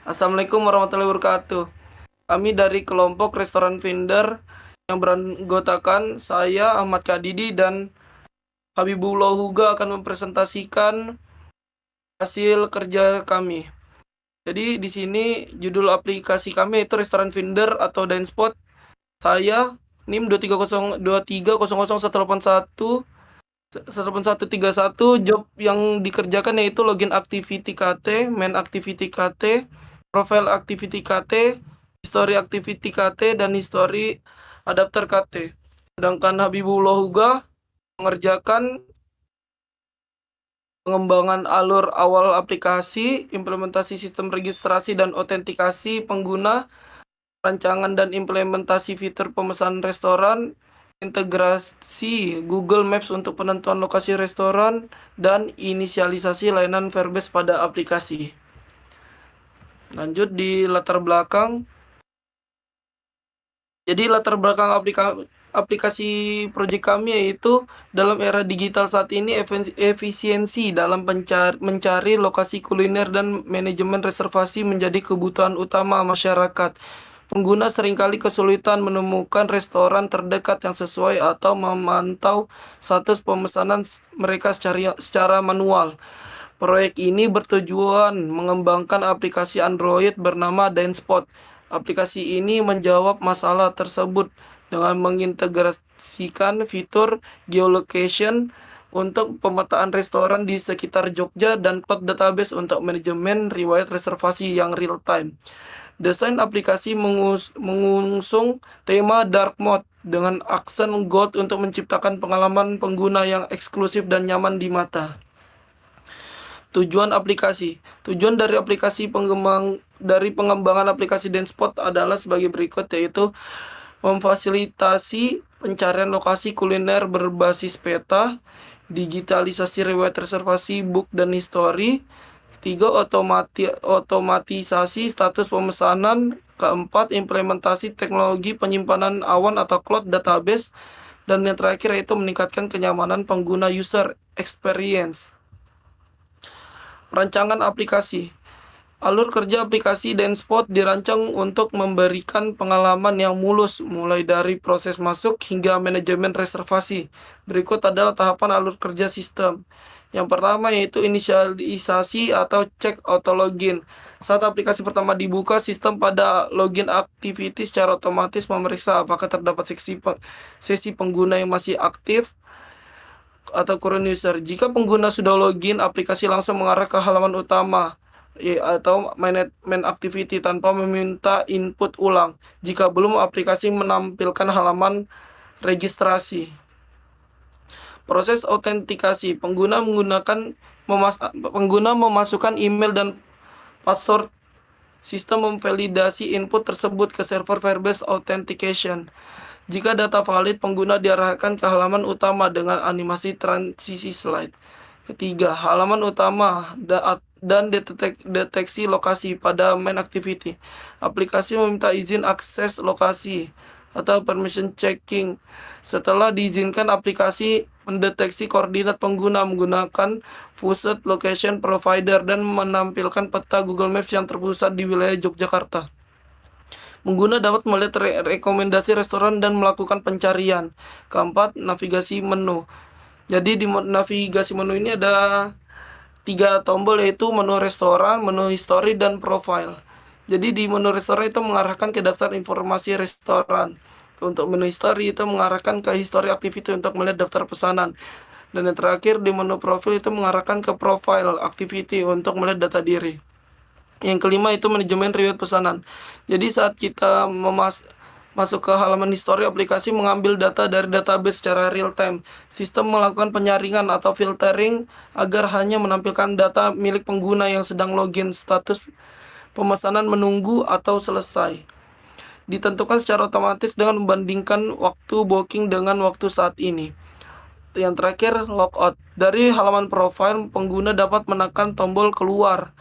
Assalamualaikum warahmatullahi wabarakatuh. Kami dari kelompok restoran vendor yang beranggotakan saya Ahmad Kadidi dan Habibullah Huga akan mempresentasikan hasil kerja kami. Jadi di sini judul aplikasi kami itu restoran vendor atau Dinespot. Saya NIM 2302181 job yang dikerjakan yaitu login activity KT, main activity KT, profile activity KT, history activity KT, dan history adapter KT. Sedangkan Habibullah Huga mengerjakan pengembangan alur awal aplikasi, implementasi sistem registrasi dan autentikasi pengguna, rancangan dan implementasi fitur pemesanan restoran, integrasi Google Maps untuk penentuan lokasi restoran, dan inisialisasi layanan Verbase pada aplikasi. Lanjut di latar belakang. Jadi latar belakang aplikasi proyek kami yaitu dalam era digital saat ini efisiensi dalam mencari lokasi kuliner dan manajemen reservasi menjadi kebutuhan utama masyarakat. Pengguna seringkali kesulitan menemukan restoran terdekat yang sesuai atau memantau status pemesanan mereka secara manual. Proyek ini bertujuan mengembangkan aplikasi Android bernama Dinespot. Aplikasi ini menjawab masalah tersebut dengan mengintegrasikan fitur geolocation untuk pemetaan restoran di sekitar Jogja dan cloud database untuk manajemen riwayat reservasi yang real time. Desain aplikasi mengusung tema dark mode dengan aksen gold untuk menciptakan pengalaman pengguna yang eksklusif dan nyaman di mata. Tujuan aplikasi. Tujuan dari pengembangan aplikasi Dinespot adalah sebagai berikut, yaitu memfasilitasi pencarian lokasi kuliner berbasis peta, digitalisasi riwayat reservasi, book dan history. 3. Otomatisasi status pemesanan. Keempat, implementasi teknologi penyimpanan awan atau cloud database. Dan yang terakhir yaitu meningkatkan kenyamanan pengguna user experience. Rancangan aplikasi. Alur kerja aplikasi Dinespot dirancang untuk memberikan pengalaman yang mulus, mulai dari proses masuk hingga manajemen reservasi. Berikut adalah tahapan alur kerja sistem. Yang pertama yaitu inisialisasi atau cek auto login. Saat aplikasi pertama dibuka, sistem pada login activity secara otomatis memeriksa apakah terdapat sesi pengguna yang masih aktif atau current user. Jika pengguna sudah login, aplikasi langsung mengarah ke halaman utama atau main activity tanpa meminta input ulang. Jika belum, aplikasi menampilkan halaman registrasi. Proses autentikasi. Pengguna memasukkan email dan password. Sistem memvalidasi input tersebut ke server Verbase Authentication. Jika data valid, pengguna diarahkan ke halaman utama dengan animasi transisi slide. Ketiga, halaman utama dan deteksi lokasi pada main activity. Aplikasi meminta izin akses lokasi atau permission checking. Setelah diizinkan, aplikasi mendeteksi koordinat pengguna menggunakan pusat location provider dan menampilkan peta Google Maps yang terpusat di wilayah Yogyakarta. Pengguna dapat melihat rekomendasi restoran dan melakukan pencarian. Keempat, navigasi menu. Jadi di navigasi menu ini ada 3 tombol, yaitu menu restoran, menu history, dan profile. Jadi di menu restoran itu mengarahkan ke daftar informasi restoran. Untuk menu history itu mengarahkan ke history activity untuk melihat daftar pesanan. Dan yang terakhir di menu profile itu mengarahkan ke profile activity untuk melihat data diri. Yang kelima itu manajemen riwayat pesanan. Jadi saat kita masuk ke halaman history, aplikasi mengambil data dari database secara real time. Sistem melakukan penyaringan atau filtering agar hanya menampilkan data milik pengguna yang sedang login, status pemesanan menunggu atau selesai. Ditentukan secara otomatis dengan membandingkan waktu booking dengan waktu saat ini. Yang terakhir, logout. Dari halaman profile, pengguna dapat menekan tombol keluar.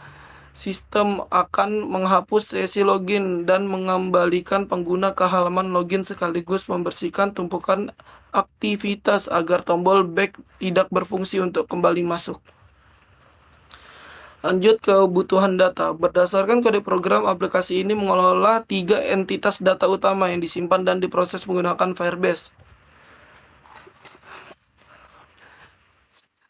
Sistem akan menghapus sesi login dan mengembalikan pengguna ke halaman login sekaligus membersihkan tumpukan aktivitas agar tombol back tidak berfungsi untuk kembali masuk. Lanjut ke kebutuhan data. Berdasarkan kode program, aplikasi ini mengelola 3 entitas data utama yang disimpan dan diproses menggunakan Firebase.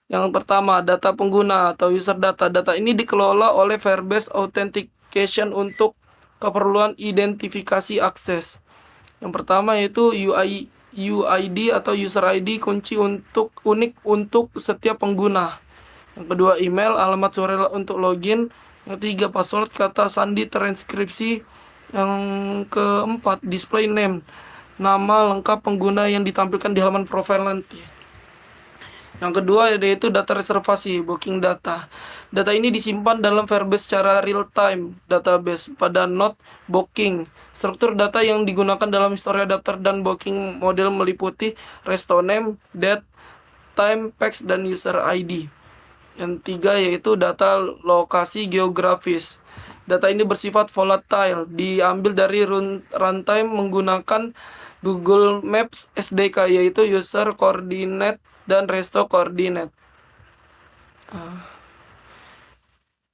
Yang pertama, data pengguna atau user data. Data ini dikelola oleh Firebase Authentication untuk keperluan identifikasi akses. Yang pertama yaitu UID atau user ID, kunci untuk unik untuk setiap pengguna. Yang kedua, email, alamat suara untuk login. Yang ketiga, password, kata sandi transkripsi. Yang keempat, display name, nama lengkap pengguna yang ditampilkan di halaman profil nanti. Yang kedua yaitu data reservasi, booking data. Data ini disimpan dalam Firebase secara real-time database pada node booking. Struktur data yang digunakan dalam historia daftar dan booking model meliputi resto name, date, time, pax, dan user ID. Yang tiga yaitu data lokasi geografis. Data ini bersifat volatile, diambil dari runtime menggunakan Google Maps SDK, yaitu user coordinate dan resto coordinate.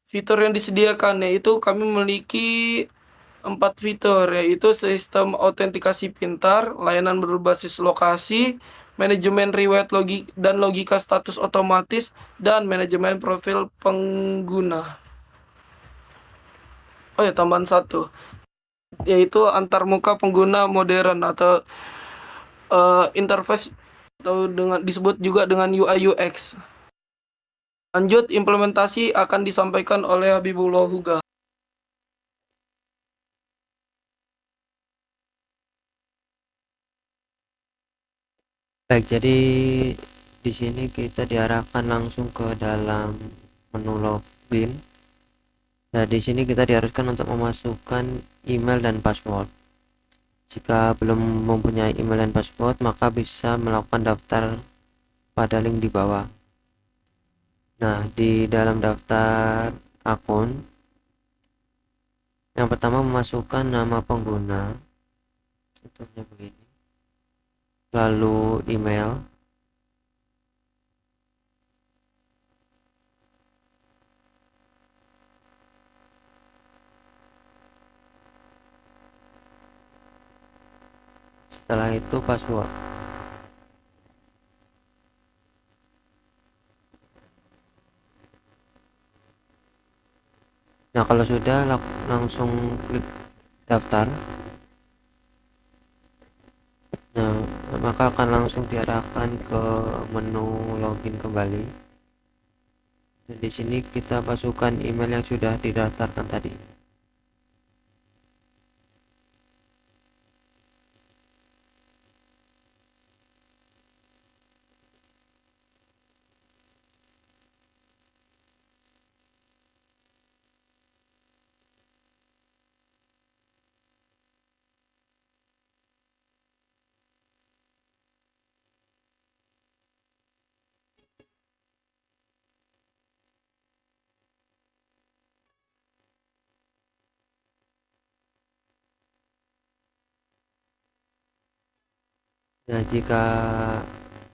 Fitur yang disediakan yaitu kami memiliki 4 fitur, yaitu sistem autentikasi pintar, layanan berbasis lokasi, manajemen riwayat dan logika status otomatis, dan manajemen profil pengguna. Oh ya, tambahan satu, yaitu antarmuka pengguna modern atau interface, atau disebut juga dengan UI UX. Lanjut, implementasi akan disampaikan oleh Habibullah Huga. Baik, jadi di sini kita diarahkan langsung ke dalam menu login. Nah, di sini kita diharuskan untuk memasukkan email dan password. Jika belum mempunyai email dan password, maka bisa melakukan daftar pada link di bawah. Nah, di dalam daftar akun, yang pertama memasukkan nama pengguna, contohnya begini, lalu email, setelah itu password. Nah, kalau sudah langsung klik daftar. Nah, maka akan langsung diarahkan ke menu login kembali. Dan di sini kita masukkan email yang sudah didaftarkan tadi. Nah, jika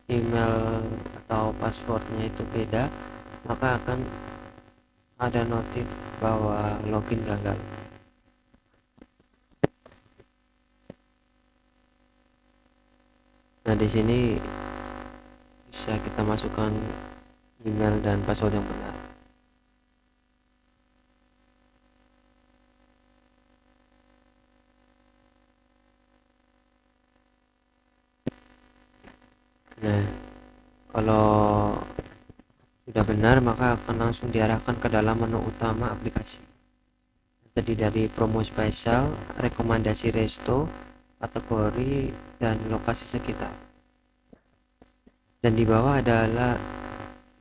email atau passwordnya itu beda, maka akan ada notif bahwa login gagal. Nah, di sini bisa kita masukkan email dan password yang benar. Nah, kalau sudah benar, maka akan langsung diarahkan ke dalam menu utama aplikasi. Tadi dari promo spesial, rekomendasi resto, kategori, dan lokasi sekitar. Dan di bawah adalah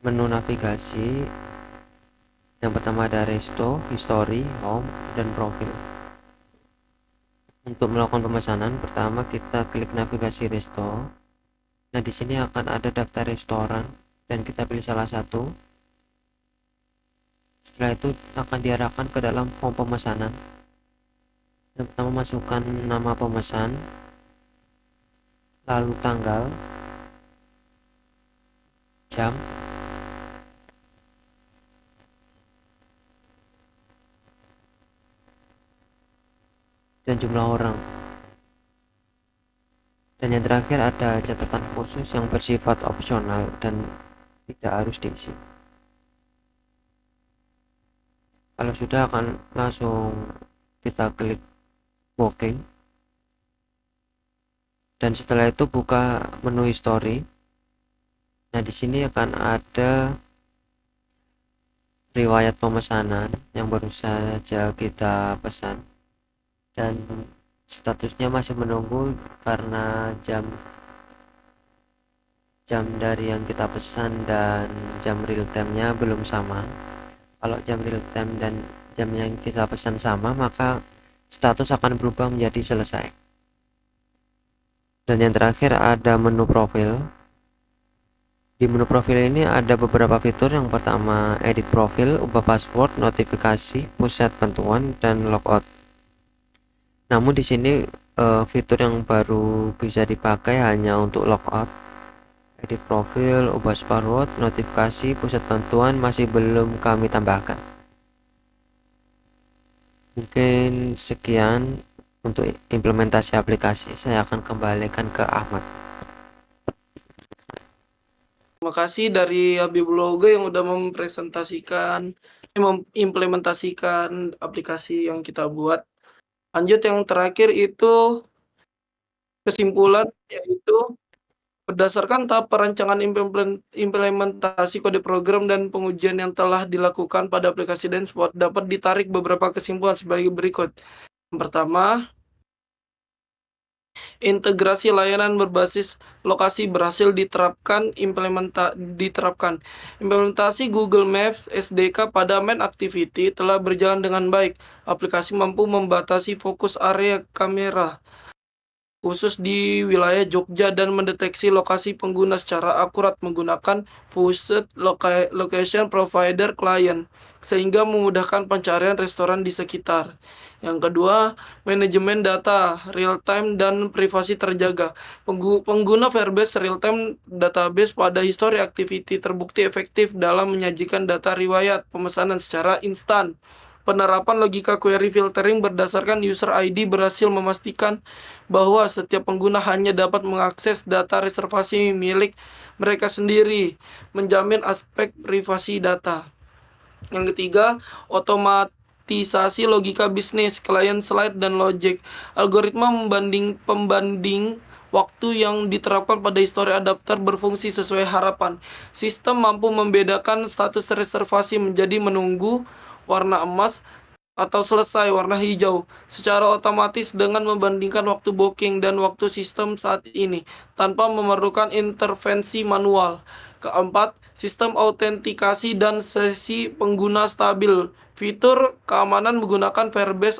menu navigasi. Yang pertama ada resto, history, home, dan profil. Untuk melakukan pemesanan, pertama kita klik navigasi resto. Nah, di sini akan ada daftar restoran dan kita pilih salah satu. Setelah itu akan diarahkan ke dalam form pemesanan. Yang pertama masukkan nama pemesan, lalu tanggal, jam, dan jumlah orang. Dan yang terakhir ada catatan khusus yang bersifat opsional dan tidak harus diisi. Kalau sudah akan langsung kita klik booking, dan setelah itu buka menu history. Nah, di sini akan ada riwayat pemesanan yang baru saja kita pesan dan statusnya masih menunggu karena jam dari yang kita pesan dan jam real time-nya belum sama. Kalau jam real time dan jam yang kita pesan sama, maka status akan berubah menjadi selesai. Dan yang terakhir ada menu profil. Di menu profil ini ada beberapa fitur. Yang pertama, edit profil, ubah password, notifikasi, pusat bantuan, dan logout. Namun di sini fitur yang baru bisa dipakai hanya untuk logout. Edit profil, ubah password, notifikasi, pusat bantuan masih belum kami tambahkan. Mungkin sekian untuk implementasi aplikasi. Saya akan kembalikan ke Ahmad. Terima kasih dari Habibullah Oga yang udah mengimplementasikan aplikasi yang kita buat. Lanjut yang terakhir itu kesimpulan, yaitu berdasarkan tahap perancangan implementasi kode program dan pengujian yang telah dilakukan pada aplikasi Denspot, dapat ditarik beberapa kesimpulan sebagai berikut. Yang pertama, integrasi layanan berbasis lokasi berhasil diterapkan. Implementasi Google Maps SDK pada main activity telah berjalan dengan baik. Aplikasi mampu membatasi fokus area kamera khusus di wilayah Jogja dan mendeteksi lokasi pengguna secara akurat menggunakan Fused Location Provider Client, sehingga memudahkan pencarian restoran di sekitar. Yang kedua, manajemen data real-time dan privasi terjaga. Pengguna Firebase real-time database pada history activity terbukti efektif dalam menyajikan data riwayat pemesanan secara instan. Penerapan logika query filtering berdasarkan user ID berhasil memastikan bahwa setiap pengguna hanya dapat mengakses data reservasi milik mereka sendiri, menjamin aspek privasi data. Yang ketiga, otomatisasi logika bisnis, client slide dan logic. Algoritma pembanding waktu yang diterapkan pada history adapter berfungsi sesuai harapan. Sistem mampu membedakan status reservasi menjadi menunggu warna emas atau selesai warna hijau secara otomatis dengan membandingkan waktu booking dan waktu sistem saat ini tanpa memerlukan intervensi manual. Keempat, sistem autentikasi dan sesi pengguna stabil. Fitur keamanan menggunakan Firebase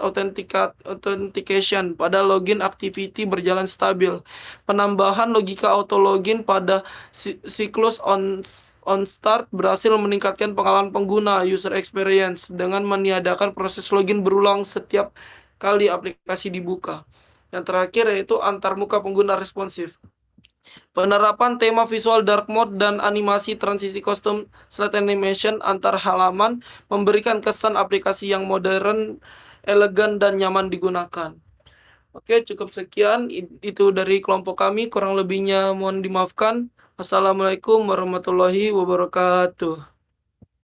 Authentication pada login activity berjalan stabil. Penambahan logika auto login pada siklus on start berhasil meningkatkan pengalaman pengguna user experience dengan meniadakan proses login berulang setiap kali aplikasi dibuka. Yang terakhir yaitu antarmuka pengguna responsif. Penerapan tema visual dark mode dan animasi transisi custom slide animation antar halaman memberikan kesan aplikasi yang modern, elegan, dan nyaman digunakan. Oke, cukup sekian. Itu dari kelompok kami. Kurang lebihnya mohon dimaafkan. Assalamualaikum warahmatullahi wabarakatuh.